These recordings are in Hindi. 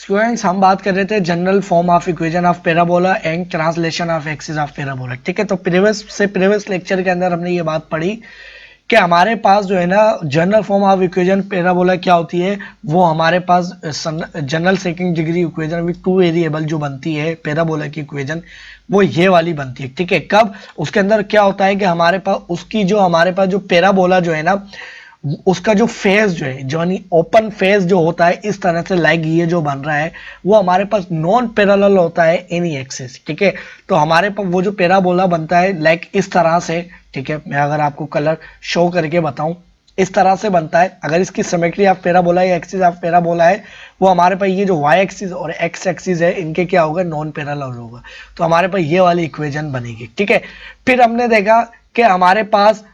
स्टूडेंट्स हम बात कर रहे थे general form of equation of parabola and translation of axis of parabola. ठीक है, तो प्रीवियस लेक्चर के अंदर हमने ये बात पढ़ी कि हमारे पास जो है ना general form of equation parabola क्या होती है। वो हमारे पास general second degree equation with two variable जो बनती है पैराबोला की इक्वेशन, वो ये वाली बनती है। ठीक है, कब उसके अंदर क्या होता है कि हमारे पास जो पैराबोला जो है ना, उसका जो फेस जो है, जो ओपन फेस जो होता है इस तरह से, लाइक ये जो बन रहा है वो हमारे पास नॉन पैरेलल होता है एनी एक्सिस। ठीक है, तो हमारे पास वो जो पैराबोला बनता है लाइक इस तरह से। ठीक है, मैं अगर आपको कलर शो करके बताऊं, इस तरह से बनता है। अगर इसकी सिमेट्री ऑफ पैराबोला या एक्सिस ऑफ पैराबोला है, वो हमारे पास ये जो वाई एक्सिस और एक्स एक्सिस है इनके क्या होगा, नॉन पैरेलल होगा। तो हमारे पास ये वाली इक्वेशन बनेगी। ठीक है, फिर हमने देखा कि हमारे पास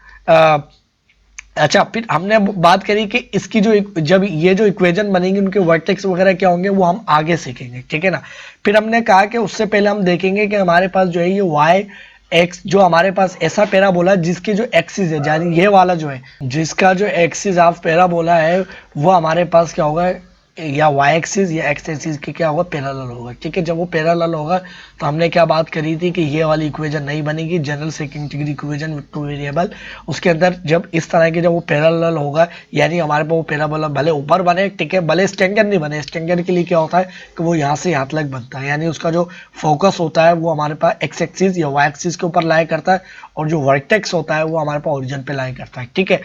अच्छा, फिर हमने बात करी कि इसकी जब ये जो इक्वेशन बनेगी उनके वर्टेक्स वगैरह क्या होंगे वो हम आगे सीखेंगे। ठीक है ना। फिर हमने कहा कि उससे पहले हम देखेंगे कि हमारे पास जो है ये वाई एक्स, जो हमारे पास ऐसा पैराबोला जिसके जो एक्सिस है, यानी ये वाला जो है, जिसका जो एक्सिस ऑफ पैराबोला है वो हमारे पास क्या होगा, या वाई एक्सिस या एक्स एक्सिस के क्या होगा, पैरेलल होगा। ठीक है, जब वो पैरेलल होगा तो हमने क्या बात करी थी कि ये वाली इक्वेशन नहीं बनेगी, general second degree equation with two variable. उसके अंदर जब इस तरह की जब वो पैरेलल होगा, यानी हमारे पास वो पैराबोला भले ऊपर बने, ठीक है, भले स्टैंडर्ड नहीं बने। स्टैंडर्ड के लिए क्या होता है कि वो यहाँ से यहाँ तक बनता है, यानी उसका जो फोकस होता है वो हमारे पास एक्स एक्सिस या वाई एक्सिस के ऊपर लाई करता है, और जो वर्टेक्स होता है वो हमारे पास ओरिजिन पे लाई करता है। ठीक है,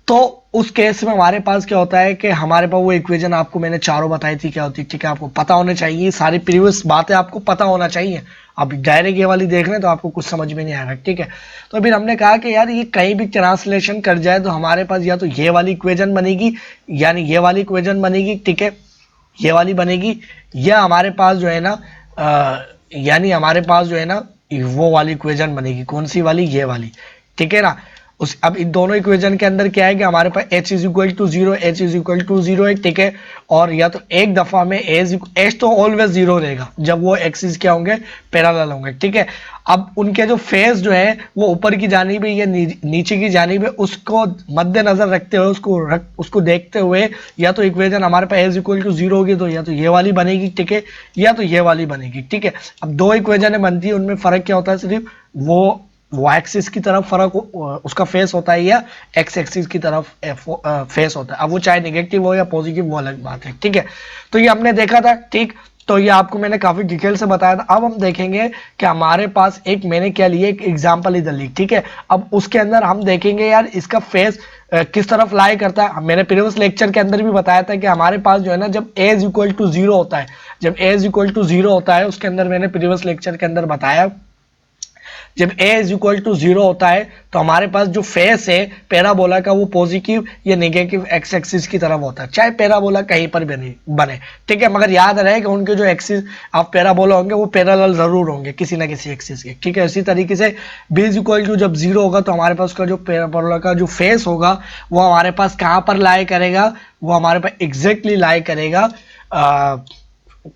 तो उस केस में हमारे पास क्या होता है कि हमारे पास वो इक्वेशन आपको मैंने चारों बताई थी क्या होती है। ठीक है, आपको पता होना चाहिए, सारी प्रीवियस बातें आपको पता होना चाहिए। अब डायरेक्ट ये वाली देख रहे हैं तो आपको कुछ समझ में नहीं आएगा। ठीक है, तो फिर हमने कहा कि यार ये कहीं भी ट्रांसलेशन कर जाए तो हमारे पास या तो ये वाली इक्वेशन बनेगी, यानी ये वाली इक्वेशन बनेगी। ठीक है, ये वाली बनेगी, या हमारे पास जो है ना यानी हमारे पास जो है ना वो वाली इक्वेशन बनेगी। कौन सी वाली, ये वाली। ठीक है ना। अब इन दोनों इक्वेशन के अंदर क्या है कि हमारे पास h is equal to zero, h is equal to zero है। ठीक है, और या तो एक दफा में h तो ऑलवेज जीरो रहेगा जब वो एक्सिस क्या होंगे, पैरेलल होंगे। ठीक है, अब उनके जो फेस जो है वो ऊपर की जानिब है या नीचे की जानिब है, उसको मद्देनजर रखते हुए, उसको देखते हुए या तो इक्वेशन हमारे पास h इक्वल टू जीरो होगी तो या तो ये वाली बनेगी। ठीक है, या तो ये वाली बनेगी। ठीक है, अब दो इक्वेशन बनती है, उनमें फर्क क्या होता है, सिर्फ वो एक्सिस की तरफ फर्क उसका फेस होता है या एक्स एक्सिस की तरफ फेस होता है। अब वो चाहे नेगेटिव हो या पॉजिटिव वो अलग बात है। ठीक है, तो ये हमने देखा था। ठीक, तो ये आपको मैंने काफी डिटेल से बताया था। अब हम देखेंगे कि हमारे पास मैंने क्या लिया, एक एग्जांपल इधर ली। ठीक है, अब उसके अंदर हम देखेंगे यार इसका फेस किस तरफ लाई करता है। मैंने प्रीवियस लेक्चर के अंदर भी बताया था कि हमारे पास जो है ना, जब a is equal to zero होता है, जब a is equal to zero होता है, उसके अंदर मैंने प्रीवियस लेक्चर के अंदर बताया, जब a is equal to zero होता है तो हमारे पास जो फेस है पैराबोला का वो पॉजिटिव या नेगेटिव एक्स एक्सिस की तरफ होता है, चाहे पैराबोला कहीं पर बने। ठीक है, मगर याद रहे कि उनके जो एक्सिस ऑफ पैराबोला होंगे वो पैरेलल जरूर होंगे किसी ना किसी एक्सिस के। ठीक है, इसी तरीके से b इज इक्वल टू जब जीरो होगा तो हमारे पास उसका जो पैराबोला का जो फेस होगा वो हमारे पास कहाँ पर लाई करेगा, वो हमारे पास एग्जैक्टली लाई करेगा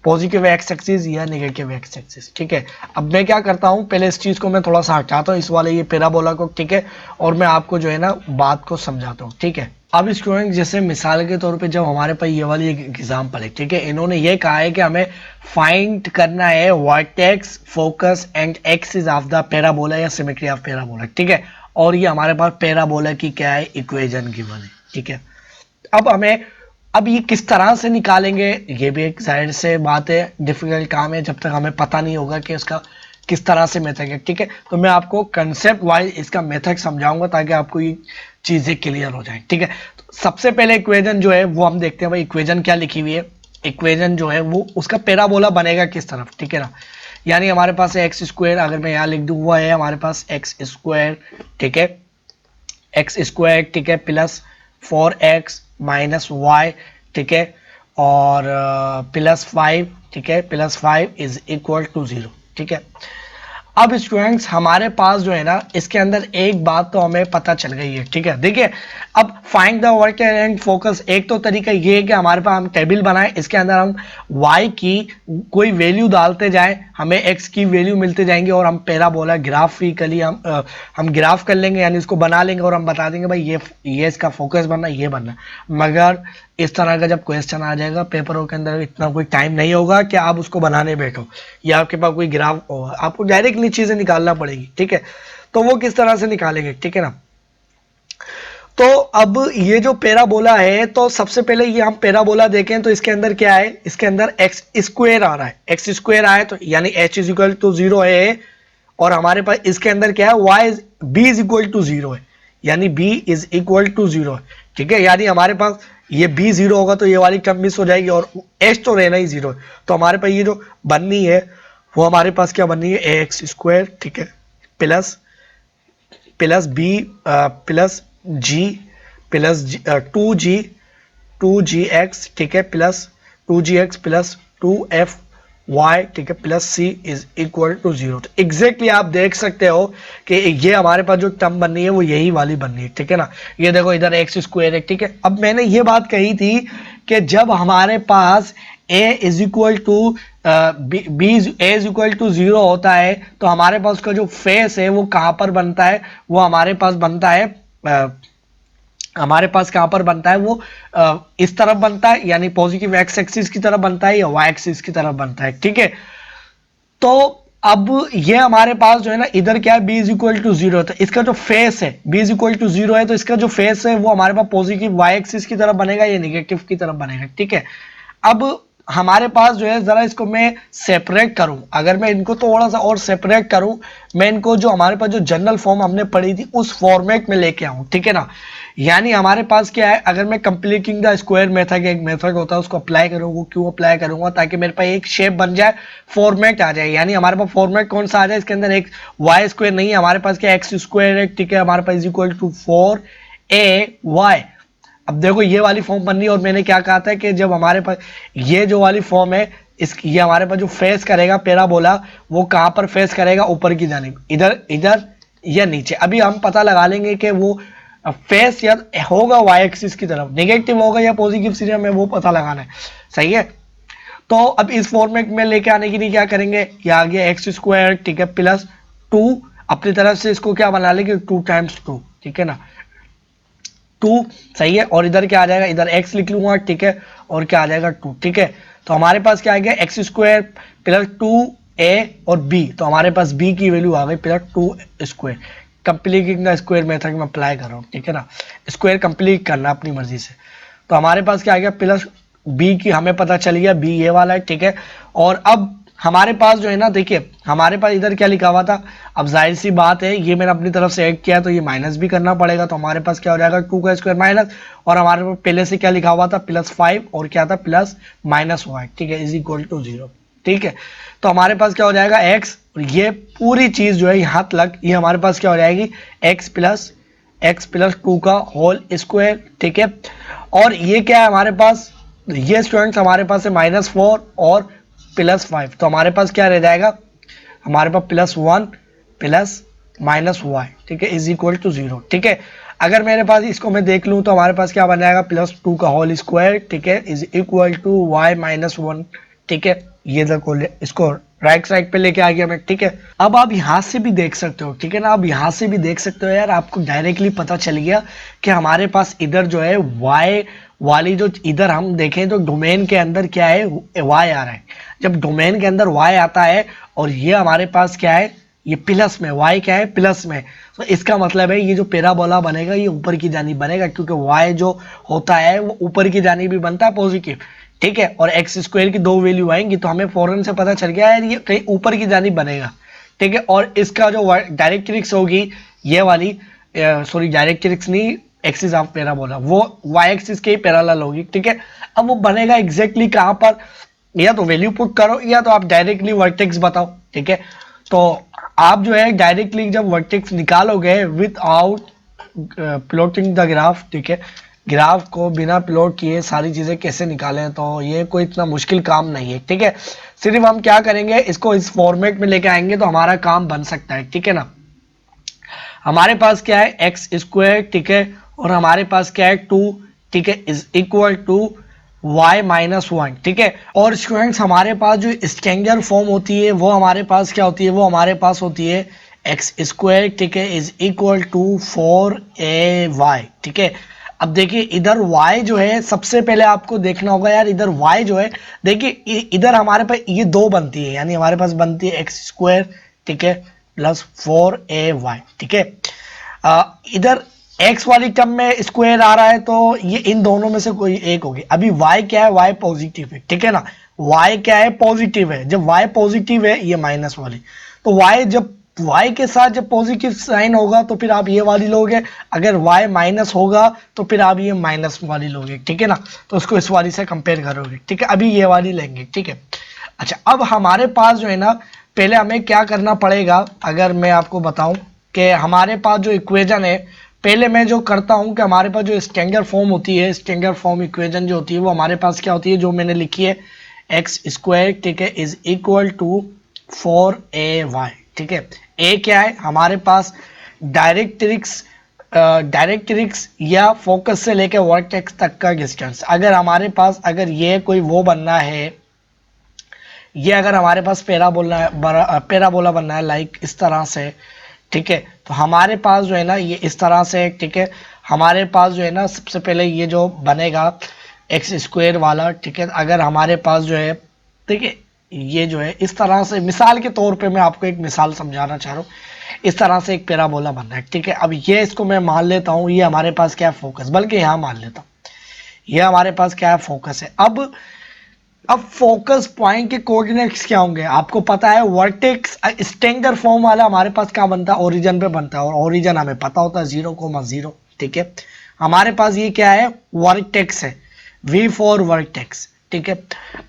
पॉजिटिव एक्स एक्सिस या नेगेटिव एक्स एक्सिस। ठीक है, अब मैं क्या करता हूं, पहले इस चीज को मैं थोड़ा सा हटाता हूं, इस वाले ये पैराबोला को। ठीक है, और मैं आपको जो है ना बात को समझाता हूं। ठीक है, अब स्टूडेंट जैसे मिसाल के तौर पे जब हमारे पास ये वाली एक एग्जांपल है, ठीक है, इन्होंने ये कहा है कि हमें फाइंड करना है vertex, focus and axis of the parabola या सिमेट्री ऑफ पैराबोला। ठीक है, और ये हमारे पास पैराबोला की क्या है, इक्वेशन गिवन है। ठीक है, अब ये किस तरह से निकालेंगे, ये भी एक साइड से बात है, डिफिकल्ट काम है जब तक हमें पता नहीं होगा कि इसका किस तरह से मेथड है। ठीक है, तो मैं आपको कंसेप्ट वाइज इसका मेथड समझाऊंगा ताकि आपको ये चीजें क्लियर हो जाए। ठीक है, तो सबसे पहले इक्वेशन जो है वो हम देखते हैं भाई इक्वेशन क्या लिखी हुई है। इक्वेशन जो है वो उसका पैराबोला बनेगा किस तरफ। ठीक है ना, यानी हमारे पास एक्स स्क्वायर, अगर मैं यहाँ लिख दूँ हुआ है हमारे पास एक्स स्क्वायर। ठीक है, एक्स स्क्वायर, ठीक है, प्लस 4x माइनस वाई। ठीक है, और प्लस 5। ठीक है, प्लस 5 इज इक्वल टू 0। ठीक है, अब स्टूडेंट्स हमारे पास जो है ना इसके अंदर एक बात तो हमें पता चल गई है, ठीक है। देखिए अब find the work and focus, एक तो तरीका ये है कि हमारे पास हम टेबल बनाएं, इसके अंदर हम y की कोई वैल्यू डालते जाएं, हमें x की वैल्यू मिलते जाएंगे और हम पैराबोला ग्राफिकली हम ग्राफ कर लेंगे, यानी इसको बना लेंगे और हम बता देंगे भाई ये इसका फोकस बनना, ये बनना। मगर इस तरह का जब क्वेश्चन आ जाएगा पेपरों के अंदर, इतना कोई टाइम नहीं होगा कि आप उसको बनाने बैठो या आपके पास कोई ग्राफ होगा, आपको डायरेक्टली चीजें निकालना पड़ेगी, ठीक है। तो वो किस तरह से निकालेंगे, ठीक है ना। तो अब ये जो पैराबोला है, तो सबसे पहले ये हम पैराबोला देखें तो इसके अंदर क्या है, इसके अंदर एक्स स्क्वायर आ रहा है, एक्स स्क्वायर आया तो यानी h इज इक्वल टू 0 है, और हमारे पास इसके अंदर क्या है y b is equal to 0 है, यानी b इज इक्वल टू 0 है, ठीक है। यानी हमारे पास ये b 0 होगा तो ये वाली टर्म मिस हो जाएगी और h तो रहना ही 0 है। तो हमारे पास ये जो बननी है वो हमारे पास क्या बननी है, एक्स स्क्वायर, ठीक है, प्लस प्लस बी प्लस जी प्लस 2g एक्स, ठीक है, plus 2g x plus 2f y, ठीक है, plus c is equal to 0। तो एग्जैक्टली आप देख सकते हो कि ये हमारे पास जो टर्म बननी है वो यही वाली बननी है, ठीक है ना। ये देखो इधर एक्स स्क्वायर है, ठीक है। अब मैंने ये बात कही थी कि जब हमारे पास a is equal to b a is equal to 0 होता है तो हमारे पास उसका जो फेस है वो कहाँ पर बनता है, वो हमारे पास बनता है हमारे पास कहां पर बनता है, वो इस तरफ बनता है, यानी पॉजिटिव एक्स एक्सिस की तरफ बनता है या वाई एक्सिस की तरफ बनता है, ठीक है। तो अब ये हमारे पास जो है ना इधर क्या है, b इज इक्वल टू 0, तो इसका जो फेस है b इज इक्वल टू 0 है, तो इसका जो फेस है वो हमारे पास पॉजिटिव वाई एक्सिस की तरफ बनेगा या निगेटिव की तरफ बनेगा, ठीक है। अब हमारे पास जो है जरा इसको मैं सेपरेट करूं, अगर मैं इनको थोड़ा सा और सेपरेट करूं, मैं इनको जो हमारे पास जो जनरल फॉर्म हमने पढ़ी थी उस फॉर्मेट में लेके आऊं, ठीक है ना। यानी हमारे पास क्या है, अगर मैं कंप्लीटिंग द स्क्वायर मेथड, एक मेथड होता है उसको अप्लाई करूंगा, क्यों अप्लाई करूंगा, ताकि मेरे पास एक शेप बन जाए, फॉर्मेट आ जाए। यानी हमारे पास फॉर्मेट कौन सा आ जाए, इसके अंदर एक वाई स्क्वायर नहीं है, हमारे पास क्या एक्स स्क्वायर है, ठीक है, हमारे पास इज इक्वल टू 4ay। अब देखो ये वाली फॉर्म बननी है, और मैंने क्या कहा था कि जब हमारे पास ये जो वाली फॉर्म है, ये हमारे पास जो फेस करेगा पैराबोला, वो कहां पर फेस करेगा, ऊपर की जानिब, इधर इधर या नीचे। अभी हम पता लगा लेंगे कि वो फेस या होगा वाई एक्सिस की तरफ, नेगेटिव होगा या पॉजिटिव, सीधे हमें वो पता लगाना है, सही है। तो अब इस फॉर्मेट में लेके आने के लिए क्या करेंगे, ये आ गया एक्स स्क्वायर, ठीक है, प्लस 2, अपनी तरफ से इसको क्या बना लेंगे 2 टाइम्स 2, ठीक है ना, 2, सही है। और इधर क्या आ जाएगा, इधर x लिख लूंगा, ठीक है, और क्या आ जाएगा 2, ठीक है। तो हमारे पास क्या आ गया, एक्स स्क्वायर प्लस 2a और b, तो हमारे पास b की वैल्यू आ गई plus 2 square. Completing the square method में अप्लाई कर रहा हूँ, ठीक है ना, स्क्वायर कंप्लीट करना अपनी मर्जी से। तो हमारे पास क्या आ गया, प्लस b की हमें पता चल गया, b ये वाला है, ठीक है। और अब हमारे पास जो है ना, देखिए हमारे पास इधर क्या लिखा हुआ था, अब जाहिर सी बात है ये मैंने अपनी तरफ से ऐड किया तो ये माइनस भी करना पड़ेगा, तो हमारे पास क्या हो जाएगा 2 का स्क्वायर माइनस, और हमारे पास पहले से क्या लिखा हुआ था प्लस 5 और क्या था प्लस माइनस y, ठीक है, इज इक्वल टू 0, ठीक है। तो हमारे पास क्या हो जाएगा x, और ये पूरी चीज जो है यहाँ तक ये हमारे पास क्या हो जाएगी x प्लस 2 का होल स्क्वायर, ठीक है। और ये क्या है हमारे पास, ये स्टूडेंट्स हमारे पास है -4 और +5, तो हमारे पास क्या रह जाएगा, हमारे पास +1 प्लस -y, ठीक है, इज इक्वल टू 0, ठीक है। अगर मेरे पास इसको मैं देख लूं तो हमारे पास क्या बन जाएगा, +2 का होल स्क्वायर, ठीक है, इज इक्वल टू y -1, ठीक है। ये देखो इसको राइट साइड पे लेके आ गया मैं, ठीक है। अब आप यहां से भी देख सकते हो, ठीक है ना, आप यहां से भी देख सकते हो यार, आपको डायरेक्टली पता चल गया कि हमारे पास इधर जो है y वाली जो इधर हम देखें तो डोमेन के अंदर क्या है, y आ रहा है। जब डोमेन के अंदर y आता है और ये हमारे पास क्या है, ये प्लस में, y क्या है प्लस में, तो इसका मतलब है ये जो पैराबोला बनेगा ये ऊपर की जानिब बनेगा, क्योंकि y जो होता है वो ऊपर की जानिब भी बनता है पॉजिटिव, ठीक है। और एक्स स्क्वायर की 2 वैल्यू आएंगी तो हमें फौरन से पता चल गया यार ये कहीं ऊपर की जानिब बनेगा, ठीक है। और इसका जो डायरेक्ट्रिक्स होगी ये वाली, सॉरी डायरेक्ट्रिक्स नहीं, एक्सिस ऑफ पैराबोला, वो वाई एक्सिस के ही पैरेलल होगी, ठीक है। अब वो बनेगा एग्जैक्टली कहां पर, या तो वैल्यू पुट करो या तो आप डायरेक्टली वर्टेक्स बताओ, ठीक है। तो आप जो है डायरेक्टली जब वर्टेक्स निकालोगे विदाउट प्लॉटिंग द ग्राफ, ठीक है, ग्राफ को बिना प्लॉट किए सारी चीज़ें कैसे निकालें, तो ये कोई इतना मुश्किल काम नहीं है, ठीक है। सिर्फ हम क्या करेंगे, इसको इस फॉर्मेट में लेके आएंगे तो हमारा काम बन सकता है, ठीक है ना। हमारे पास क्या है, एक्स स्क्वायर, ठीक है, और हमारे पास क्या है 2, ठीक है, is equal to y minus 1, ठीक है। और स्टूडेंट्स हमारे पास जो स्टैंडर्ड फॉर्म होती है वो हमारे पास क्या होती है, वो हमारे पास होती है एक्स स्क्वायर, ठीक है, इज इक्वल टू 4ay, ठीक है। अब देखिए इधर y जो है सबसे पहले आपको देखना होगा यार, इधर y जो है, देखिए इधर हमारे पास ये 2 बनती है, यानी हमारे पास बनती है एक्स स्क्वायर, ठीक है, प्लस 4ay, ठीक है। इधर x वाली टर्म में स्क्वायर आ रहा है तो ये इन दोनों में से कोई एक होगी। अभी y क्या है, y पॉजिटिव है, ठीक है ना, y क्या है, पॉजिटिव है। जब y पॉजिटिव है, ये माइनस वाली, तो y जब y के साथ जब पॉजिटिव साइन होगा तो फिर आप ये वाली लोगे, अगर y माइनस होगा तो फिर आप ये माइनस वाली लोगे, ठीक है ना। तो उसको इस वाली से कंपेयर करोगे, ठीक है। अभी ये वाली लेंगे, ठीक है। अच्छा, अब हमारे पास जो है ना, पहले हमें क्या करना पड़ेगा, अगर मैं आपको बताऊं कि हमारे पास जो इक्वेशन है, पहले मैं जो करता हूं कि हमारे पास जो स्टैंडर्ड फॉर्म होती है, स्टैंडर्ड फॉर्म इक्वेशन जो होती है वो हमारे पास क्या होती है, जो मैंने लिखी है एक्स स्क्वायर, ठीक है, इज इक्वल टू 4ay, ठीक है। ए क्या है हमारे पास, डायरेक्ट्रिक्स या फोकस से लेकर वर्टेक्स तक का डिस्टेंस। अगर हमारे पास अगर ये कोई वो बनना है, ये अगर हमारे पास पैराबोला बनना है लाइक इस तरह से, ठीक है, तो हमारे पास जो है ना ये इस तरह से, ठीक है, हमारे पास जो है ना सबसे पहले ये जो बनेगा एक्स स्क्वायर वाला, ठीक है, अगर हमारे पास जो है, ठीक है, ये जो है इस तरह से, मिसाल के तौर पे मैं आपको एक मिसाल समझाना चाह रहा हूँ, इस तरह से एक पैराबोला बनना है, ठीक है। अब ये इसको मैं मान लेता हूँ, ये हमारे पास क्या है, फोकस, बल्कि यहाँ मान लेता हूँ ये हमारे पास क्या है, फोकस है। अब फोकस पॉइंट के कोऑर्डिनेट्स क्या होंगे, आपको पता है वर्टेक्स स्टैंडर्ड फॉर्म वाला हमारे पास क्या बनता है, ओरिजिन पे बनता है, और ओरिजिन हमें पता होता है 0,0, ठीक है। हमारे पास ये क्या है, वर्टेक्स है, V फॉर वर्टेक्स, ठीक है।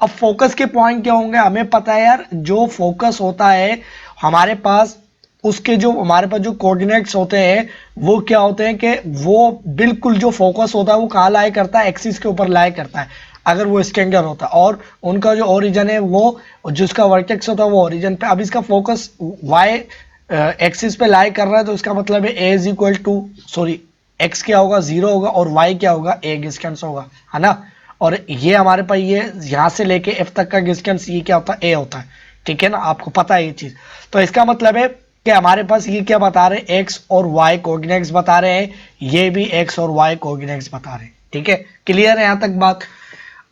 अब फोकस के पॉइंट क्या होंगे, हमें पता है यार, जो फोकस होता है हमारे पास, उसके जो हमारे पास जो कोऑर्डिनेट्स होते हैं वो क्या होते हैं कि वो बिल्कुल जो फोकस होता है वो कहाँ लाई करता है, एक्सिस के ऊपर लाई करता है अगर वो स्टैंडर्ड होता है, और उनका जो ओरिजिन है वो जिसका वर्टेक्स होता है वो ओरिजिन पे। अब इसका फोकस वाई एक्सिस पे लाई कर रहा है तो इसका मतलब है a is equal to, sorry, x क्या होगा, 0 होगा, और वाई क्या होगा, ए डिस्टेंस होगा, है ना। और ये हमारे पास ये यहाँ से लेके एफ तक का डिस्टेंस ये क्या होता है, ए होता है, ठीक है ना, आपको पता है ये चीज। तो इसका मतलब है कि हमारे पास ये क्या बता रहे हैं, एक्स और वाई कोऑर्डिनेट्स बता रहे हैं, ये भी एक्स और वाई कोऑर्डिनेट्स बता रहे हैं, ठीक है। क्लियर है यहाँ तक बात।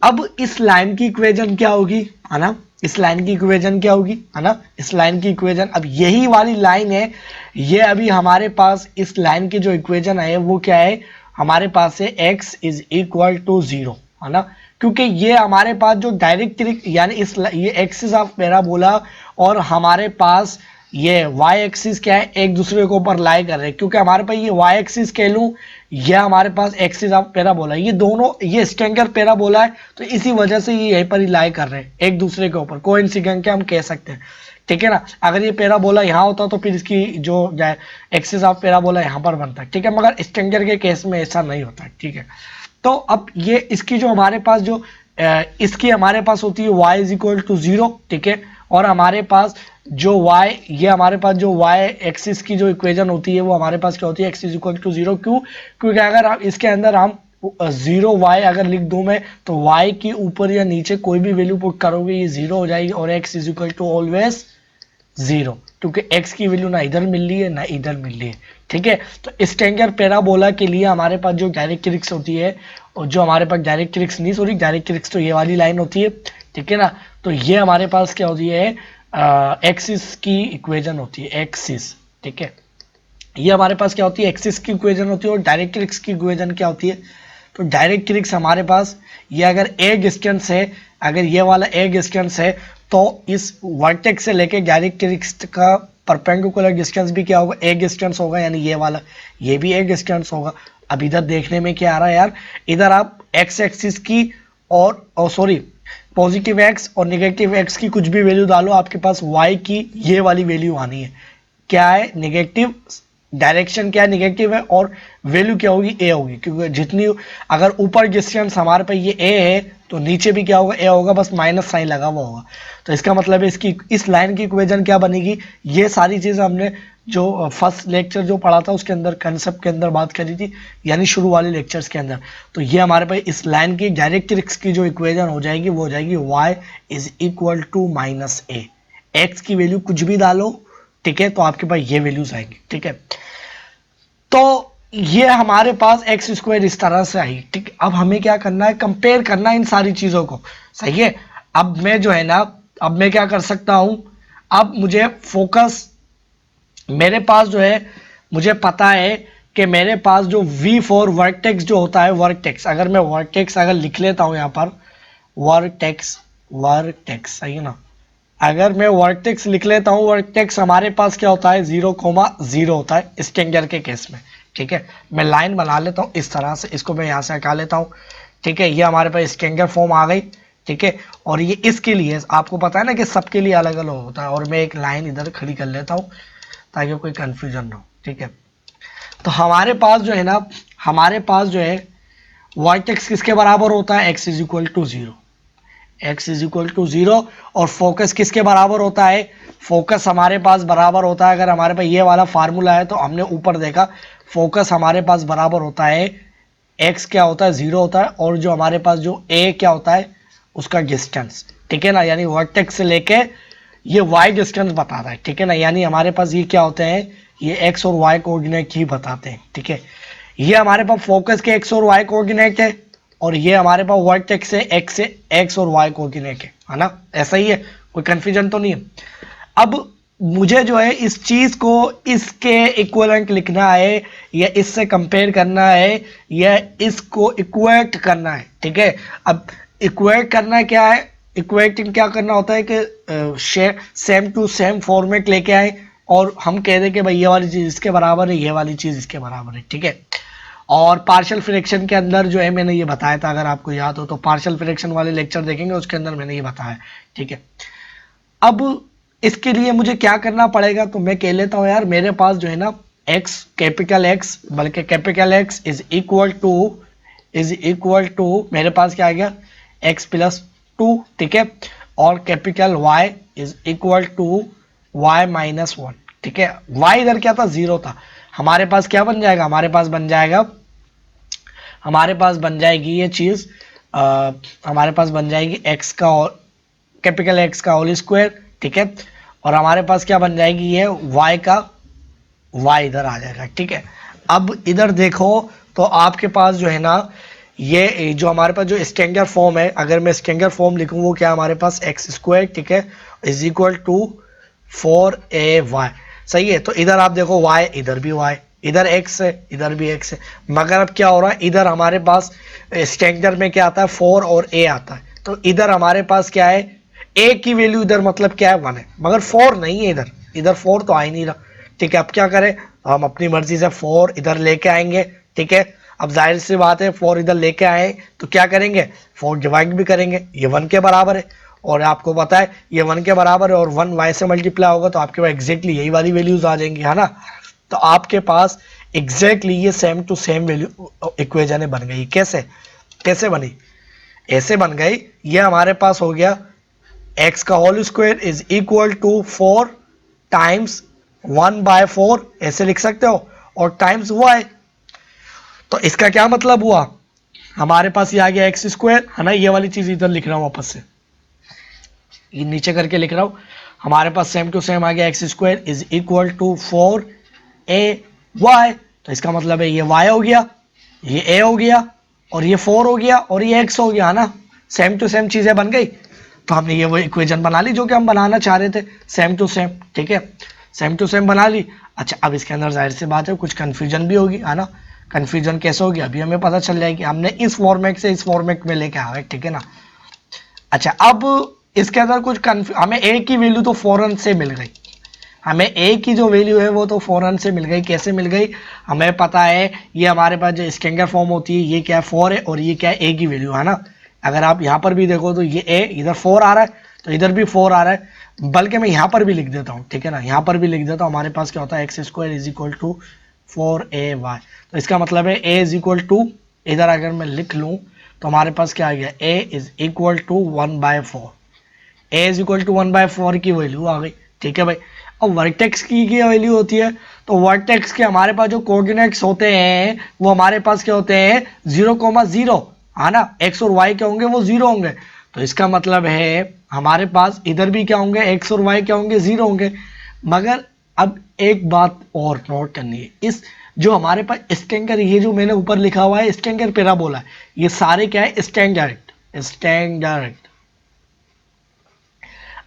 अब इस लाइन की इक्वेशन क्या होगी, है ना, इस लाइन की इक्वेशन क्या होगी, है ना, इस लाइन की इक्वेशन, अब यही वाली लाइन है, ये अभी हमारे पास इस लाइन की जो इक्वेशन है वो क्या है, हमारे पास है x इज इक्वल टू 0, है ना, क्योंकि ये हमारे पास जो डायरेक्ट यानी ये एक्सिस ऑफ पैराबोला और हमारे पास ये वाई एक्सिस क्या है, एक दूसरे के ऊपर लाई कर रहे हैं, क्योंकि हमारे पास ये वाई एक्सिस कह लूं या हमारे पास एक्सिस ऑफ पैराबोला, ये दोनों ये स्टैंडर्ड पैराबोला है, तो इसी वजह से ये यहीं पर ही लाई कर रहे हैं एक दूसरे के ऊपर, कोइंसिडेंट के हम कह सकते हैं, ठीक है ना। अगर ये पैराबोला यहाँ होता तो फिर इसकी जो एक्सिस ऑफ पैराबोला यहाँ पर बनता है, ठीक है, मगर स्टैंडर्ड के केस में ऐसा नहीं होता, ठीक है। तो अब ये इसकी जो हमारे पास जो इसकी हमारे पास होती है y इज इक्वल टू 0, ठीक है, और हमारे पास जो y, ये हमारे पास जो y एक्सिस की जो इक्वेशन होती है वो हमारे पास क्या होती है, x इज इक्वल टू 0, क्यों, क्योंकि अगर आप इसके अंदर हम 0y अगर लिख दूं मैं, तो y की ऊपर या नीचे कोई भी वैल्यू पुट करोगे ये 0 हो जाएगी, और x is equal to always 0, क्योंकि x की वैल्यू ना इधर मिल रही है ना इधर मिल रही है, ठीक है। तो स्टैंडर्ड पैराबोला के लिए हमारे पास जो डायरेक्ट्रिक्स होती है, और जो हमारे पास डायरेक्ट्रिक्स नहीं, सॉरी, डायरेक्ट्रिक्स तो ये वाली लाइन होती है, ठीक है ना, तो ये हमारे पास क्या होती है, एक्सिस की इक्वेशन होती है, एक्सिस, ठीक है, ये हमारे पास क्या होती है, एक्सिस की इक्वेशन होती है, और डायरेक्ट्रिक्स की इक्वेशन क्या होती है, तो डायरेक्ट्रिक्स हमारे पास ये अगर ए डिस्टेंस है, अगर ये वाला ए डिस्टेंस है तो इस वर्टेक्स से लेके डायरेक्ट्रिक्स का परपेंडिकुलर डिस्टेंस भी क्या होगा, ए डिस्टेंस होगा, यानी ये वाला ये भी ए डिस्टेंस होगा। अब इधर देखने में क्या आ रहा है यार, इधर आप एक्स एक्सिस की और सॉरी पॉजिटिव एक्स और नेगेटिव एक्स की कुछ भी वैल्यू डालो, आपके पास वाई की ये वाली वैल्यू आनी है, क्या है, नेगेटिव डायरेक्शन क्या निगेटिव है और वैल्यू क्या होगी ए होगी, क्योंकि जितनी अगर ऊपर डिस्टेंस हमारे पे ये ए है तो नीचे भी क्या होगा ए होगा, बस माइनस साइन लगा हुआ होगा। तो इसका मतलब है इसकी इस लाइन की इक्वेशन क्या बनेगी, ये सारी चीज़ हमने जो फर्स्ट लेक्चर जो पढ़ा था उसके अंदर कंसेप्ट के अंदर बात करी थी, यानी शुरू वाले लेक्चर्स के अंदर। तो ये हमारे पास इस लाइन की डायरेक्ट्रिक्स की जो इक्वेशन हो जाएगी वो हो जाएगी y is equal to minus a. X की वैल्यू कुछ भी डालो, ठीक है, तो आपके पास ये वैल्यूज आएंगी, ठीक है। तो ये हमारे पास एक्स स्क्वायर इस तरह से आई, ठीक। अब हमें क्या करना है, कंपेयर करना है इन सारी चीजों को, सही है। अब मैं जो है ना, अब मैं क्या कर सकता हूं, अब मुझे फोकस, मेरे पास जो है, मुझे पता है कि मेरे पास जो V4 वर्टेक्स जो होता है, वर्टेक्स अगर मैं वर्टेक्स अगर लिख लेता हूं यहां पर वर्टेक्स, वर्टेक्स सही है ना, अगर मैं वर्टेक्स लिख लेता हूं, वर्टेक्स हमारे पास क्या होता है 0,0 होता है स्ट्रिंगर के केस में, ठीक है। मैं लाइन बना लेता हूं इस तरह से, इसको मैं यहां से हटा लेता हूं, ठीक है। ये हमारे पास स्ट्रिंगर फॉर्म आ गई, ठीक है। और ये इसके लिए आपको पता है ना कि सबके लिए अलग अलग होता है, और मैं एक लाइन इधर खड़ी कर लेता हूं ताकि कोई कंफ्यूजन ना हो, ठीक है। तो हमारे पास जो है ना, हमारे पास जो है वर्टेक्स किसके बराबर होता है, x is equal to 0, x is equal to 0। और फोकस किसके बराबर होता है, फोकस हमारे पास बराबर होता है, अगर हमारे पास ये वाला फार्मूला है तो हमने ऊपर देखा फोकस हमारे पास बराबर होता है, x क्या होता है 0 होता है, और जो हमारे पास जो a क्या होता है उसका डिस्टेंस, ठीक है ना, यानी वर्टेक्स से लेके ये y डिस्टेंस बताता है, ठीक है ना। यानी हमारे पास ये क्या होते हैं, ये x और y कोऑर्डिनेट ही बताते हैं, ठीक है। ये हमारे पास फोकस के x और y कोऑर्डिनेट है, और ये हमारे पास वर्टेक्स से x और y कोऑर्डिनेट है ना, ऐसा ही है, कोई कंफ्यूजन तो नहीं है। अब मुझे जो है इस चीज को इसके इक्विवेलेंट लिखना है, या इससे कंपेयर करना है, या इसको इक्वेट करना है, ठीक है। अब इक्वेट करना क्या है, इक्वेटिंग क्या करना होता है कि सेम टू सेम फॉर्मेट लेके आए और हम कह दें कि भाई ये वाली चीज इसके बराबर है, ये वाली चीज इसके बराबर है, ठीक है। और पार्शियल फ्रैक्शन के अंदर जो है मैंने ये बताया था, अगर आपको याद हो तो पार्शियल फ्रैक्शन वाले लेक्चर देखेंगे, उसके अंदर मैंने ये बताया, ठीक है। अब इसके लिए मुझे क्या करना पड़ेगा, तो मैं कह लेता हूं यार, मेरे पास जो है ना x कैपिटल x, बल्कि capital x is equal to मेरे पास क्या आ गया x प्लस 2, ठीक है। और capital y is equal to y minus 1, ठीक है। y इधर क्या था 0 था, हमारे पास क्या बन जाएगा, हमारे पास बन जाएगा, हमारे पास बन जाएगी ये चीज, हमारे पास बन जाएगी x का और कैपिटल x का होल स्क्वायर, ठीक है। और हमारे पास क्या बन जाएगी ये y का, y इधर आ जाएगा, ठीक है। अब इधर देखो तो आपके पास जो है ना, ये जो हमारे पास जो स्ट्रिंगर फॉर्म है, अगर मैं स्ट्रिंगर फॉर्म लिखूं वो क्या हमारे पास एक्स स्क्वायर, ठीक है, इज इक्वल टू 4ay, सही है। तो इधर आप देखो y, इधर भी y, इधर x है, इधर भी x है, मगर अब क्या हो रहा है, इधर हमारे पास स्ट्रिंगर में क्या आता है 4 और a आता है, तो इधर हमारे पास क्या है a की वैल्यू इधर मतलब क्या है 1 है, मगर 4 नहीं है इधर, इधर 4 तो आ ही नहीं रहा, ठीक है। अब क्या करें, हम अपनी मर्जी से 4 इधर लेके आएंगे, ठीक है। अब जाहिर सी बात है 4 इधर लेके आए तो क्या करेंगे, 4 डिवाइड भी करेंगे, ये 1 के बराबर है, और आपको पता है ये 1 के बराबर है, और 1 y से मल्टीप्लाई होगा तो आपके पास एग्जैक्टली यही वाली वैल्यूज आ जाएंगी, है ना। तो आपके पास एग्जैक्टली ये same to same value equation बन गई। कैसे कैसे बनी, ऐसे बन गई, ये हमारे पास हो गया x का whole square is equal to 4 times 1/4, ऐसे लिख सकते हो, और टाइम्स y। तो इसका क्या मतलब हुआ, हमारे पास ये आ गया एक्स स्क्वायर, है ना, ये वाली चीज इधर लिख रहा हूं वापस से, ये नीचे करके लिख रहा हूं, हमारे पास सेम टू सेम आ गया x square is equal to 4ay। तो इसका मतलब है ये y हो गया, ये a हो गया, और ये 4 हो गया, और ये x हो गया, है ना, सेम टू सेम चीजें बन गई। तो हमने ये वो इक्वेशन बना ली जो कि हम बनाना चाह रहे थे, सेम टू सेम, ठीक है, सेम टू सेम बना ली। अच्छा, अब इसके अंदर जाहिर सी बात है कुछ कंफ्यूजन भी होगी, है ना। कंफ्यूजन कैसे होगी अभी हमें पता चल जाएगी, हमने इस फॉर्मेट से इस फॉर्मेट में लेके आए, ठीक है ना। अच्छा, अब इसके अंदर कुछ हमें a की वैल्यू तो फौरन से मिल गई, हमें a की जो वैल्यू है वो तो फौरन से मिल गई। कैसे मिल गई, हमें पता है ये हमारे पास जो स्ट्रिंगर फॉर्म होती है ये क्या है 4 है, और ये क्या है a की वैल्यू, है ना। अगर आप यहाँ पर भी देखो तो ये a इधर 4 आ रहा है, तो इधर भी 4 आ रहा है, बल्कि मैं यहाँ पर भी लिख देता हूँ, ठीक है ना, यहाँ पर भी लिख देता हूँ। हमारे पास क्या होता है, x square is equal to 4ay। तो इसका मतलब है a इज इक्वल टू, इधर अगर मैं लिख लूँ तो हमारे पास क्या आ गया, a is equal to 1/4। a is equal to 1/4 की वैल्यू आ गई, ठीक है भाई। अब वर्टेक्स की क्या वैल्यू होती है, तो वर्टेक्स के हमारे पास जो कोऑर्डिनेट्स होते हैं वो हमारे पास क्या होते हैं, 0,0, है ना, एक्स और वाई क्या होंगे, वो 0 होंगे। तो इसका मतलब है हमारे पास इधर भी क्या होंगे, एक्स और वाई क्या होंगे, 0 होंगे। मगर अब एक बात और नोट करनी है, इस जो हमारे पास स्टैंडर्ड, ये जो मैंने ऊपर लिखा हुआ है स्टैंडर्ड पैराबोला, ये सारे क्या है, स्टैंडर्ड स्टैंडर्ड।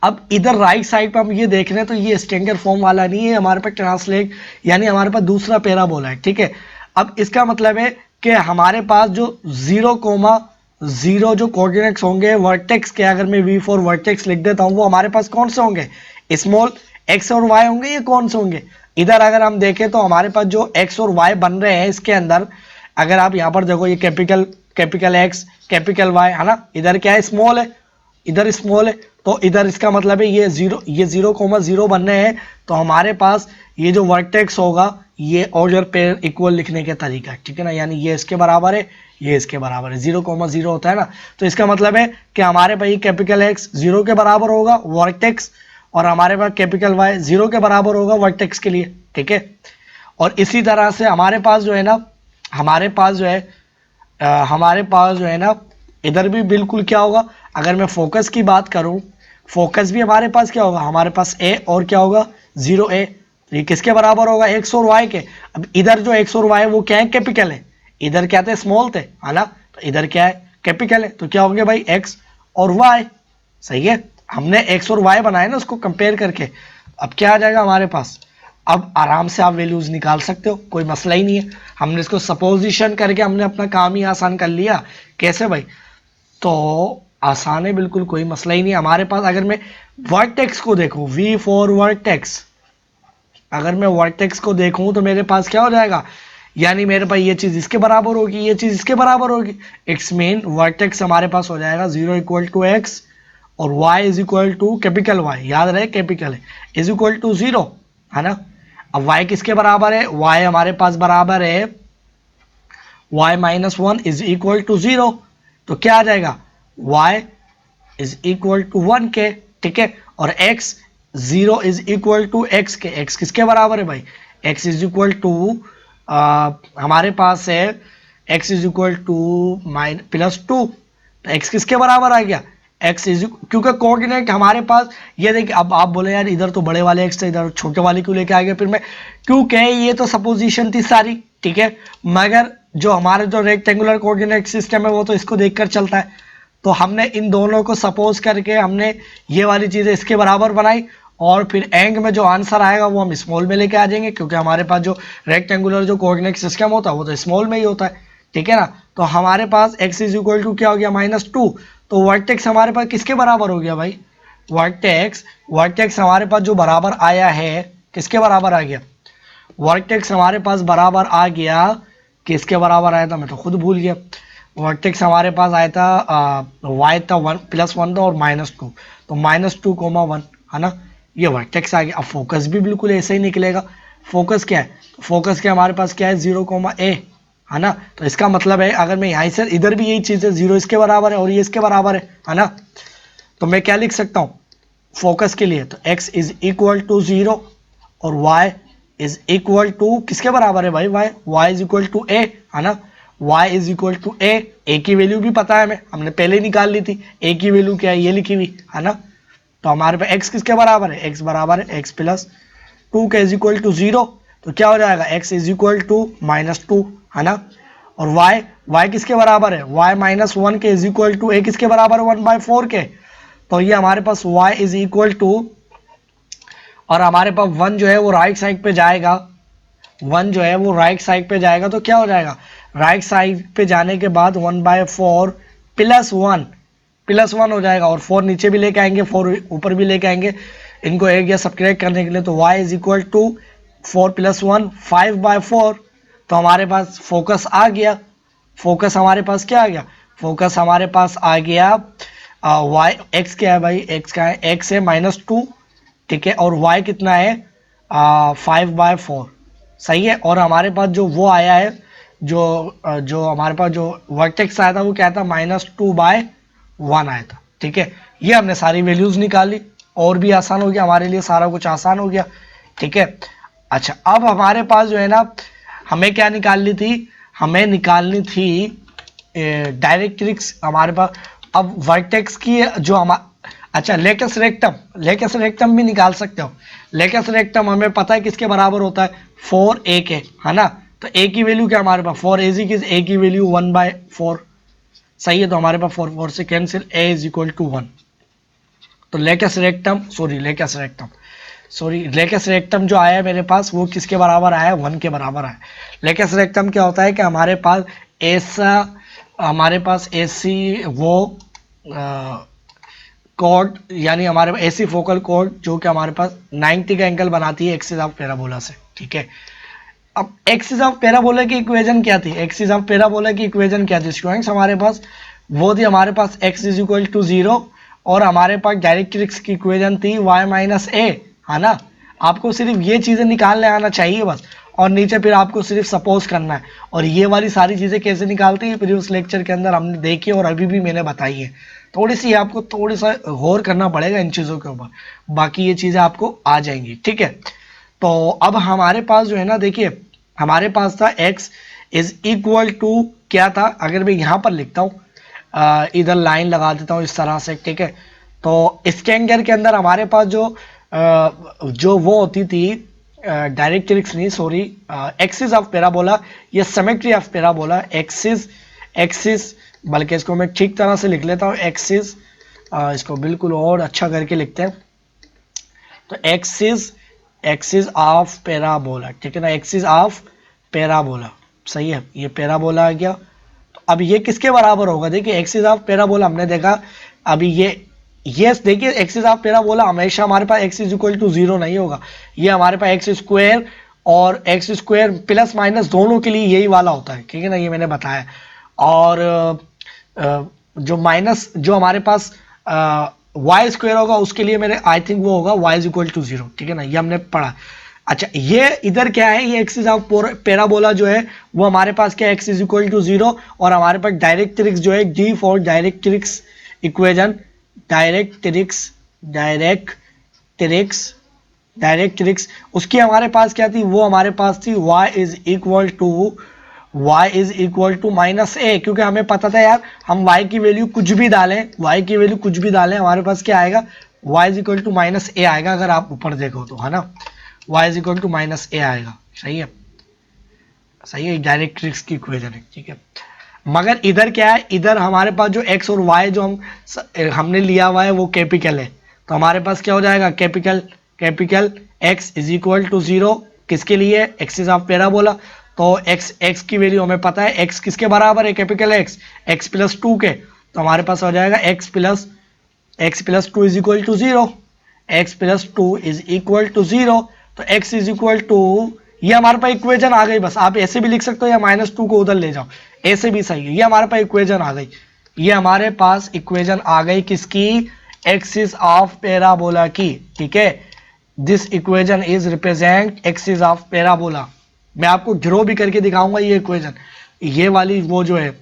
अब इधर राइट साइड पर हम ये देख रहे हैं तो ये स्टैंडर्ड फॉर्म वाला नहीं है, हमारे पास ट्रांसलेट यानी हमारे पास दूसरा पैराबोला है, ठीक है। अब इसका मतलब है कि हमारे पास जो 0,0 जो कोऑर्डिनेट्स होंगे वर्टेक्स के, अगर मैं v4 वर्टेक्स लिख देता हूं, वो हमारे पास कौन से होंगे, स्मॉल x और y होंगे। ये कौन से होंगे, इधर अगर हम देखें तो हमारे पास जो x और y बन रहे हैं इसके अंदर, अगर आप यहाँ पर देखो, ये कैपिटल x कैपिटल y है ना, इधर क्या है, स्मॉल है, इधर स्मॉल है। तो इधर इसका मतलब है ये 0,0 बन रहे हैं। तो हमारे पास ये जो वर्टेक्स होगा ये ऑर्डर पेयर इक्वल लिखने का तरीका, ठीक है ना, यानी ये इसके बराबर है, ये इसके बराबर है, 0,0 होता है ना। तो इसका मतलब है कि हमारे पास ये कैपिटल एक्स 0 के बराबर होगा वर्टेक्स, और हमारे पास कैपिटल वाई 0 के बराबर होगा वर्टेक्स के लिए, ठीक है। और इसी तरह से हमारे पास जो है ना, हमारे पास जो है ना, इधर भी बिल्कुल क्या होगा, अगर मैं फोकस की बात करूं, फोकस भी हमारे पास क्या होगा, हमारे पास ए और क्या होगा, 0a। तो ये किसके बराबर होगा, एक्स और वाई के। अब इधर जो एक्स और वाई वो क्या है, कैपिटल है, इधर क्या थे, स्मॉल थे, है ना। तो इधर क्या है, कैपिटल है। तो क्या होंगे भाई, एक्स और वाई, सही है। हमने एक्स और वाई बनाए ना उसको कंपेयर करके। अब क्या आ जाएगा हमारे पास, अब आराम से आप वैल्यूज निकाल सकते हो, कोई मसला ही नहीं है। हमने इसको सपोजिशन करके हमने अपना काम ही आसान कर लिया। कैसे भाई, तो आसान है बिल्कुल, कोई मसला ही नहीं। हमारे पास अगर मैं वर्टेक्स को देखूं, v4 वर्टेक्स, अगर मैं वर्टेक्स को देखूं तो मेरे पास क्या हो जाएगा, यानी मेरे पास ये चीज इसके बराबर होगी, ये चीज इसके बराबर होगी। इट्स मीन वर्टेक्स हमारे पास हो जाएगा 0 इक्वल टू एक्स और y is equal to capital Y, याद रहे कैपिटल है, इज इक्वल टू 0, है ना। अब y किसके बराबर है, y हमारे पास बराबर है y-1 इज इक्वल टू 0। तो क्या आ जाएगा, y इज इक्वल टू 1 के, ठीक है। और x 0 is equal to x के, x किसके बराबर है भाई, x इज इक्वल टू हमारे पास है x इज इक्वल टू +2। तो x किसके बराबर आ गया, x इज, क्योंकि कोऑर्डिनेट हमारे पास, ये देखिए। अब आप बोले यार इधर तो बड़े वाले x थे, इधर छोटे वाले क्यों लेके आ गए, फिर मैं क्योंकि ये तो सपोजिशन थी सारी, ठीक है। मगर जो हमारे जो रेक्टेंगुलर कोऑर्डिनेट सिस्टम है वो तो इसको देखकर चलता है। तो हमने इन दोनों को सपोज करके हमने ये वाली चीजें इसके बराबर बनाई, और फिर एंड में जो आंसर आएगा वो हम स्मॉल में लेके आ जाएंगे, क्योंकि हमारे पास जो रेक्टेंगुलर जो कोऑर्डिनेट सिस्टम होता है वो तो स्मॉल में ही होता है, ठीक है ना। तो हमारे पास x इज इक्वल टू क्या हो गया, -2। तो वर्टेक्स हमारे पास किसके बराबर हो गया भाई, वर्टेक्स हमारे पास जो बराबर आया है, किसके बराबर आ गया, वर्टेक्स हमारे पास बराबर आ गया, किसके बराबर आया था, मैं तो खुद भूल गया। वर्टेक्स हमारे पास आया था y था 1+1 था और -2, तो -2,1, है ना, ये वर्टेक्स आ गया। अब फोकस भी बिल्कुल ऐसे ही निकलेगा। फोकस क्या है, फोकस के हमारे पास क्या है, 0,a, है ना। तो इसका मतलब है अगर मैं यहाँ से इधर भी यही चीज़ है, 0 इसके बराबर है और ये इसके बराबर है ना। तो मैं क्या लिख सकता हूँ फोकस के लिए, तो x इज इक्वल टू 0 और y इज इक्वल टू किसके बराबर है भाई, y is equal to a, है ना। y is equal to a की वैल्यू भी पता है हमें, हमने पहले ही निकाल ली थी। a की वैल्यू क्या है, ये लिखी हुई, है ना। तो हमारे पास x किसके बराबर है, x बराबर है x+2 के इज इक्वल टू 0। तो क्या हो जाएगा, x इज इक्वल टू -2, है ना। और y किसके बराबर है, y-1 के इज इक्वल टू a किसके बराबर है, 1/4 के। तो ये हमारे पास y इज इक्वल टू, और हमारे पास 1 जो है वो राइट साइड पे जाएगा, 1 जो है वो राइट साइड पे जाएगा। तो क्या हो जाएगा, राइट साइड पे जाने के बाद 1/4 +1 हो जाएगा, और 4 नीचे भी लेके आएंगे, 4 ऊपर भी लेके आएंगे, इनको एक या सब्ट्रैक्ट करने के लिए। तो y इज इक्वल टू 4 + 1 5/4। तो हमारे पास फोकस आ गया, फोकस हमारे पास क्या आ गया, फोकस हमारे पास आ गया y, x क्या है भाई, x का है, x है -2, ठीक है, और y कितना है 5/4, सही है। और हमारे पास जो वो आया है, जो हमारे पास जो वर्टेक्स आया था वो क्या था, -2/1 आया था, ठीक है। ये हमने सारी वैल्यूज निकाली, और भी आसान हो गया हमारे लिए, सारा कुछ आसान हो गया, ठीक है। अच्छा, अब हमारे पास जो है ना, हमें क्या निकालनी थी, हमें निकालनी थी डायरेक्ट्रिक्स हमारे पास। अब वर्टेक्स की जो अच्छा, लेकस रेक्टम भी निकाल सकते हो। लेकस रेक्टम हमें पता है किसके बराबर होता है, 4a के, है ना। तो a की वैल्यू क्या हमारे पास 4ac की, a की वैल्यू 1/4, सही है। तो हमारे पास 4 से कैंसिल, a = 1। तो लेकस रेक्टम जो आया है मेरे पास, वो किसके बराबर आया है, 1 के बराबर आया है। लेकस रेक्टम क्या होता है कि हमारे पास ऐसी वो कॉर्ड, यानी हमारे पास ऐसी फोकल कॉर्ड जो कि हमारे पास 90 का एंगल बनाती है एक्सिस ऑफ पैराबोला से, ठीक है। अब एक्सिस ऑफ पैराबोला की इक्वेशन क्या थी, स्टूडेंट्स हमारे पास वो थी, हमारे पास x = 0, और हमारे पास डायरेक्ट्रिक्स की इक्वेशन थी y - a, है ना। आपको सिर्फ ये चीज़ें निकालने आना चाहिए बस, और नीचे फिर आपको सिर्फ सपोज करना है। और ये वाली सारी चीज़ें कैसे निकालती है प्रीवियस लेक्चर के अंदर हमने देखी, और अभी भी मैंने बताई है। थोड़ी सी आपको थोड़ी सा गौर करना पड़ेगा इन चीज़ों के ऊपर, बाकी ये चीज़ें आपको आ जाएंगी, ठीक है। तो अब हमारे पास जो है ना, देखिए हमारे पास था x = क्या था, अगर मैं यहाँ पर लिखता हूँ, इधर लाइन लगा देता हूँ इस तरह से, ठीक है। तो इसके एंगल के अंदर हमारे पास जो वो होती थी डायरेक्ट्रिक्स नहीं, सॉरी, एक्सिस ऑफ पैराबोला या सिमेट्री ऑफ पैराबोला, एक्सिस, बल्कि इसको मैं ठीक तरह से लिख लेता हूँ, एक्सिस, इसको बिल्कुल और अच्छा करके लिखते हैं। तो एक्सिस ऑफ पैराबोला, ठीक है ना, एक्सिस ऑफ पैराबोला, सही है, ये पैराबोला आ गया। तो अब ये किसके बराबर होगा, देखिए एक्सिस ऑफ पैराबोला हमने देखा, अभी ये देखिए एक्सिस ऑफ पैराबोला हमेशा हमारे पास x = 0 नहीं होगा, ये हमारे पास x² और x² प्लस माइनस दोनों के लिए यही वाला होता है, ठीक है ना, ये मैंने बताया। और जो हमारे पास y² होगा उसके लिए मेरे आई थिंक वो होगा y = 0, ठीक है ना, ये हमने पढ़ा। अच्छा, ये इधर क्या है, ये एक्सिस ऑफ पैराबोला जो है वो हमारे पास क्या है, x = 0, और हमारे पास डायरेक्ट्रिक्स जो है D for directrix equation, directrix उसकी हमारे पास क्या थी, वो हमारे पास थी y = -a, क्योंकि हमें पता था यार, हम y की वैल्यू कुछ भी डालें, हमारे पास क्या आएगा, y = -a आएगा, अगर आप ऊपर देखो तो, है ना, y = -a आएगा, सही है, डायरेक्ट्रिक्स की इक्वेशन है, ठीक है। मगर इधर क्या है, इधर हमारे पास जो x और y जो हमने लिया हुआ है वो कैपिटल है, तो हमारे पास क्या हो जाएगा, कैपिटल x = 0, किसके लिए, एक्सिस ऑफ पैराबोला। तो x की वैल्यू हमें पता है, x किसके बराबर है, कैपिटल x + 2 के, तो हमारे पास हो जाएगा x + 2 = 0, x + 2 = 0। तो x = ये हमारे पास इक्वेशन आ गई, बस आप ऐसे भी लिख सकते हो या -2 को उधर ले जाओ, ऐसे भी सही है। ये हमारे पास इक्वेशन आ गई, किसकी, एक्सिस ऑफ पैराबोला की, ठीक है। This equation is represent axis of parabola. मैं आपको ड्रॉ भी करके दिखाऊंगा ये इक्वेशन, ये वाली वो जो है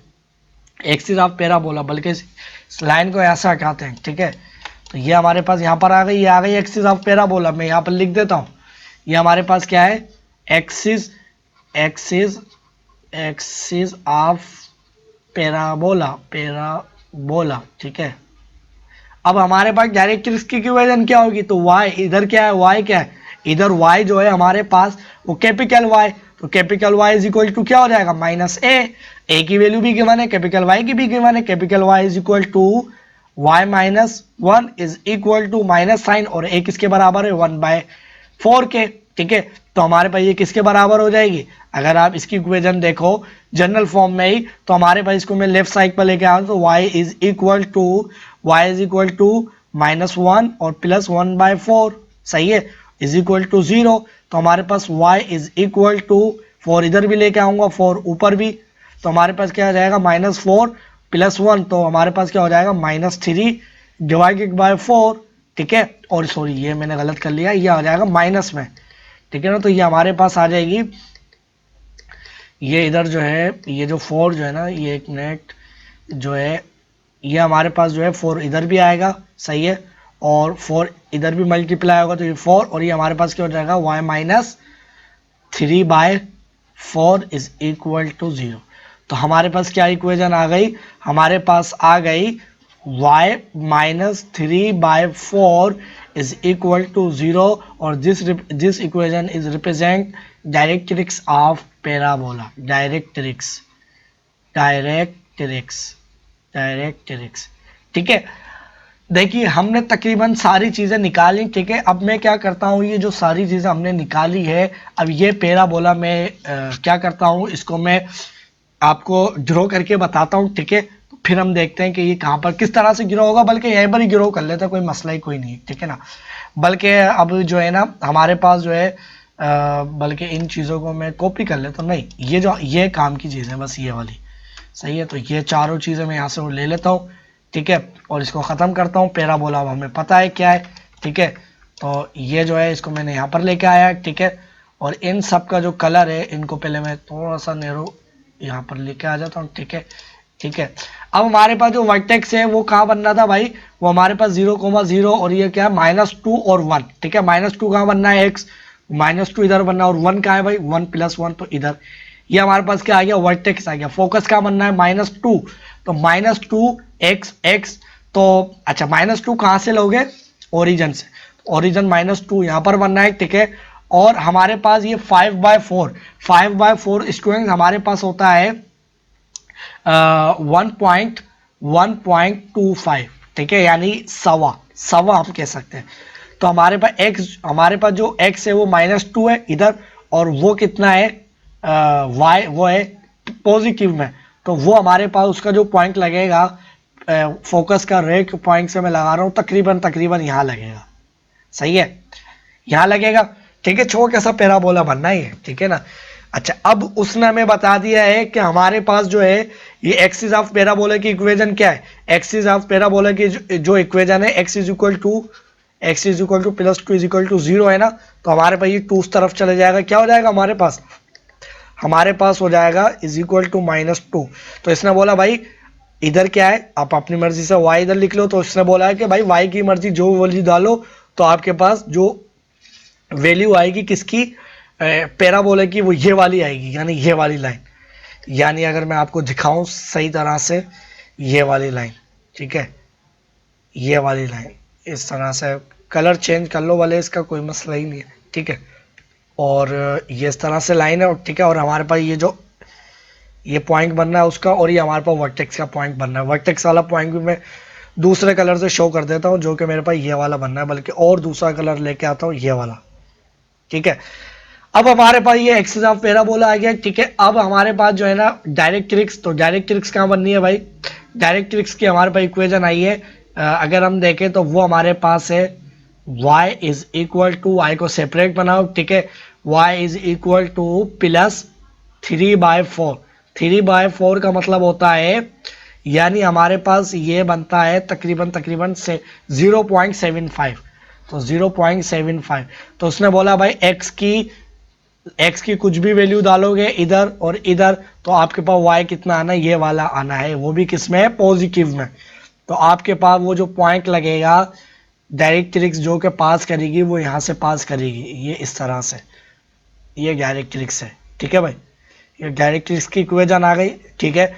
एक्सिस ऑफ पैराबोला, बल्कि इस लाइन को ऐसा हटाते हैं, ठीक है। तो ये हमारे पास यहाँ पर आ गई, एक्सिस ऑफ पैराबोला। मैं यहाँ पर लिख देता हूँ, ये हमारे पास क्या है, एक्सिस ऑफ पैराबोला, ठीक है। अब हमारे पास डायरेक्ट्रिक्स की इक्वेशन क्या होगी, तो y, इधर क्या है, y क्या है, इधर y जो है हमारे पास वो कैपिटल Y, तो कैपिटल Y = क्या हो जाएगा, -a, a की वैल्यू भी गिवन है, कैपिटल Y की भी गिवन है, capital Y = y - 1 = minus sign, और a किसके बराबर है, 1/4 के, ठीक है। तो हमारे पास ये किसके बराबर हो जाएगी, अगर आप इसकी इक्वेशन देखो जनरल फॉर्म में ही, तो हमारे पास इसको मैं लेफ्ट साइड पर लेके आऊँ, तो y = -1 और +1/4, सही है, = 0। तो हमारे पास y = 4, इधर भी लेके आऊंगा, 4 ऊपर भी, तो हमारे पास क्या हो जाएगा, -4 + 1, तो हमारे पास क्या हो जाएगा, -3 / 4, ठीक है, और सॉरी ये मैंने गलत कर लिया, ये आ जाएगा माइनस में, ठीक है ना। तो ये हमारे पास आ जाएगी, ये इधर जो है, ये जो 4 जो है ना, ये एक मिनट जो है, ये हमारे पास जो है 4 इधर भी आएगा, सही है, और 4 इधर भी मल्टीप्लाई होगा तो ये 4, और ये हमारे पास क्या हो जाएगा, y minus 3/4 is equal to 0। तो हमारे पास क्या इक्वेशन आ गई, हमारे पास आ गई y minus 3/4 is equal to 0, और this equation is represent directrix of parabola, directrix, ठीक है। देखिए हमने तकरीबन सारी चीज़ें निकाली, ठीक है। अब मैं क्या करता हूँ, ये जो सारी चीज़ें हमने निकाली है, अब ये पैराबोला मैं क्या करता हूँ, इसको मैं आपको ड्रॉ करके बताता हूँ, ठीक है। तो फिर हम देखते हैं कि ये कहाँ पर किस तरह से गिरो होगा, बल्कि यहीं पर ही गिरो कर लेते हैं, कोई मसला ही कोई नहीं है, ठीक है ना। बल्कि अब जो है ना हमारे पास जो है बल्कि इन चीज़ों को मैं कॉपी कर लेता हूँ, नहीं ये जो ये काम की चीज़ है बस ये वाली, सही है। तो ये चारों चीज़ें मैं यहाँ से ले लेता हूँ, ठीक है, और इसको ख़त्म करता हूँ। पैराबोला अब हमें पता है क्या है, ठीक है। तो ये जो है इसको मैंने यहाँ पर लेके आया, ठीक है, और इन सब का जो कलर है इनको पहले मैं थोड़ा सा नेरो यहाँ पर लेके आ जाता हूँ, ठीक है, ठीक है। अब हमारे पास जो वर्टेक्स है वो कहाँ बनना था भाई, वो हमारे पास 0,0 और ये क्या है -2 और 1, ठीक है। -2 कहाँ बनना है, x, -2 इधर बनना है, और 1 कहाँ है भाई, 1 + 1 तो इधर। ये हमारे पास क्या आ गया, वर्टेक्स आ गया। फोकस क्या बनना है, -2, तो -2 x, तो अच्छा -2 कहाँ से लोगे, ओरिजिन से, ओरिजिन -2 यहाँ पर बनना है, ठीक है। और हमारे पास ये 5/4 स्टूडेंट हमारे पास होता है 1.25, ठीक है, यानी सवा हम कह सकते हैं। तो हमारे पास जो x है वो -2 है इधर, और वो कितना है y, वो है पॉजिटिव में, तो वो हमारे पास उसका जो पॉइंट लगेगा, फोकस का रेड पॉइंट से मैं लगा रहा हूँ, तकरीबन यहाँ लगेगा, सही है, यहाँ लगेगा, ठीक है। छोटा कैसा पैराबोला बनना है, ठीक है ना। अच्छा अब उसने हमें बता दिया है कि हमारे पास जो है ये एक्सिस ऑफ पैराबोला की इक्वेशन क्या है, एक्सिस ऑफ पैराबोला की जो इक्वेशन है x is equal to +2 is equal to 0 है ना। तो हमारे पास ये 2 उस तरफ चले जाएगा, क्या हो जाएगा हमारे पास हो जाएगा इज इक्वल टू -2। तो इसने बोला भाई इधर क्या है, आप अपनी मर्जी से y इधर लिख लो, तो इसने बोला है कि भाई y की मर्जी जो वैल्यू डालो, तो आपके पास जो वैल्यू आएगी किसकी, पैराबोला की, वो ये वाली आएगी, यानी ये वाली लाइन, यानी अगर मैं आपको दिखाऊं सही तरह से, ये वाली लाइन, ठीक है, ये वाली लाइन इस तरह से, कलर चेंज कर लो वाले, इसका कोई मसला ही नहीं है, ठीक है। और ये इस तरह से लाइन है, ठीक है। और हमारे पास ये पॉइंट बनना है उसका, और ये हमारे पास वर्टेक्स का पॉइंट बनना है। वर्टेक्स वाला पॉइंट भी मैं दूसरे कलर से शो कर देता हूँ, जो कि मेरे पास ये वाला बनना है, बल्कि और दूसरा कलर लेके आता हूँ, ये वाला, ठीक है। अब हमारे पास ये एक्सिस ऑफ पैराबोला आ गया, ठीक है। अब हमारे पास जो है ना डायरेक्ट्रिक्स, तो डायरेक्ट्रिक्स कहाँ बननी है भाई, डायरेक्ट्रिक्स की हमारे पास इक्वेशन आई है, अगर हम देखें तो वो हमारे पास है y is equal to, y को सेपरेट बनाओ, ठीक है, y इज इक्वल टू +3/4, 3/4 का मतलब होता है, यानी हमारे पास ये बनता है तकरीबन से 0.75, तो 0.75। तो उसने बोला भाई x की कुछ भी वैल्यू डालोगे इधर और इधर, तो आपके पास y कितना आना है, ये वाला आना है, वो भी किसमें है, पॉजिटिव में। तो आपके पास वो जो पॉइंट लगेगा, डायरेक्ट्रिक्स जो के पास करेगी, वो यहाँ से पास करेगी, ये इस तरह से, ये डायरेक्ट्रिक्स है, ठीक है भाई, ये डायरेक्ट्रिक्स की इक्वेशन आ गई, ठीक है।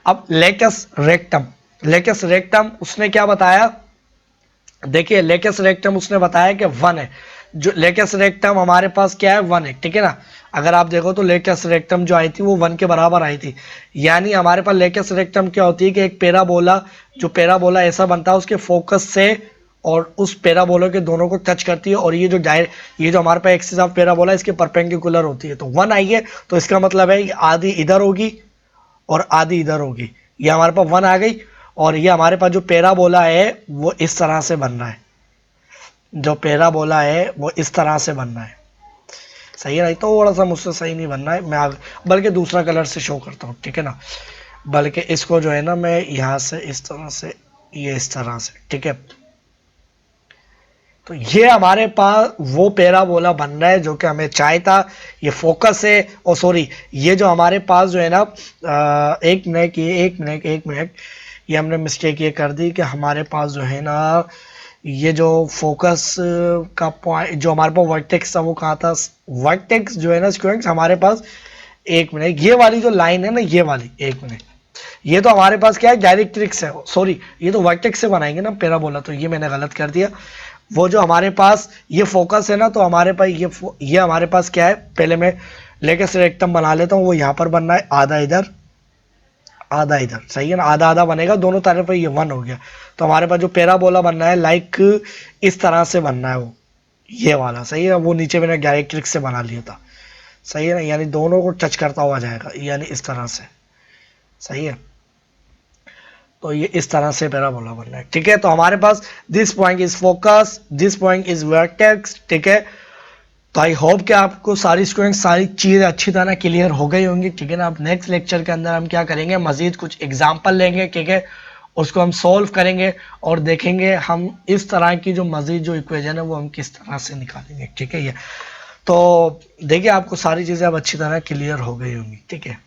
अब लेटस रेक्टम उसने क्या बताया, देखिए लेटस रेक्टम उसने बताया कि 1 है, जो लेटस रेक्टम हमारे पास क्या है, 1 है, ठीक है ना। अगर आप देखो तो लेटस रेक्टम जो आई थी वो 1 के बराबर आई थी, यानी हमारे पास लेटस रेक्टम क्या होती है कि एक पैराबोला ऐसा बनता है, उसके फोकस से और उस पैराबोला के दोनों को टच करती है, और ये जो हमारे पास एक्सिस ऑफ पैराबोला इसके परपेंडिकुलर होती है। तो 1 आई है, तो इसका मतलब है आधी इधर होगी और आधी इधर होगी, ये हमारे पास 1 आ गई। और ये हमारे पास जो पैराबोला है वो इस तरह से बन रहा है, जो पैराबोला है वो इस तरह से बनना है, सही है ना। थोड़ा सा मुझसे सही नहीं बनना है, मैं बल्कि दूसरा कलर से शो करता हूँ, ठीक है ना, बल्कि इसको जो है ना मैं यहाँ से इस तरह से, ये इस तरह से, ठीक है, तो ये हमारे पास वो पैराबोला बन रहा है जो कि हमें चाहिए था। ये फोकस है, और सॉरी, ये जो हमारे पास जो है ना, एक मिनट, ये हमने मिस्टेक ये कर दी कि हमारे पास जो है ना, ये जो फोकस का पॉइंट जो हमारे पास वर्टेक्स था वो कहाँ था। वर्टेक्स जो है ना स्टूडेंट्स हमारे पास, एक मिनट, ये वाली जो लाइन है ना, ये वाली, एक मिनट, ये तो हमारे पास क्या है, डायरेक्ट्रिक्स है, सॉरी, ये तो वर्टेक्स से बनाएंगे ना पैराबोला, तो ये मैंने गलत कर दिया। वो जो हमारे पास ये फोकस है ना, तो हमारे पास ये हमारे पास क्या है, पहले मैं लेके सिलेक्टम बना लेता हूँ। वो यहाँ पर बनना है, आधा इधर आधा इधर, सही है ना, आधा आधा बनेगा दोनों तरफ पे, ये 1 हो गया। तो हमारे पास जो पैराबोला बनना है लाइक इस तरह से बनना है, वो ये वाला, सही है। वो नीचे मैंने डायरेक्ट्रिक्स से बना लिया था, सही है ना, यानी दोनों को टच करता हुआ जाएगा, यानी इस तरह से, सही है। तो ये इस तरह से पैराबोला बनना है, ठीक है। तो हमारे पास this point is focus, this point is vertex, ठीक है। तो आई होप कि आपको सारी स्टूडेंट्स सारी चीज़ें अच्छी तरह क्लियर हो गई होंगी, ठीक है ना। अब नेक्स्ट लेक्चर के अंदर हम क्या करेंगे, मजीद कुछ एग्जाम्पल लेंगे, ठीक है, उसको हम सॉल्व करेंगे और देखेंगे हम इस तरह की जो मजीद जो इक्वेशन है वो हम किस तरह से निकालेंगे, ठीक है। ये तो देखिए आपको सारी चीज़ें अब अच्छी तरह क्लियर हो गई होंगी, ठीक है।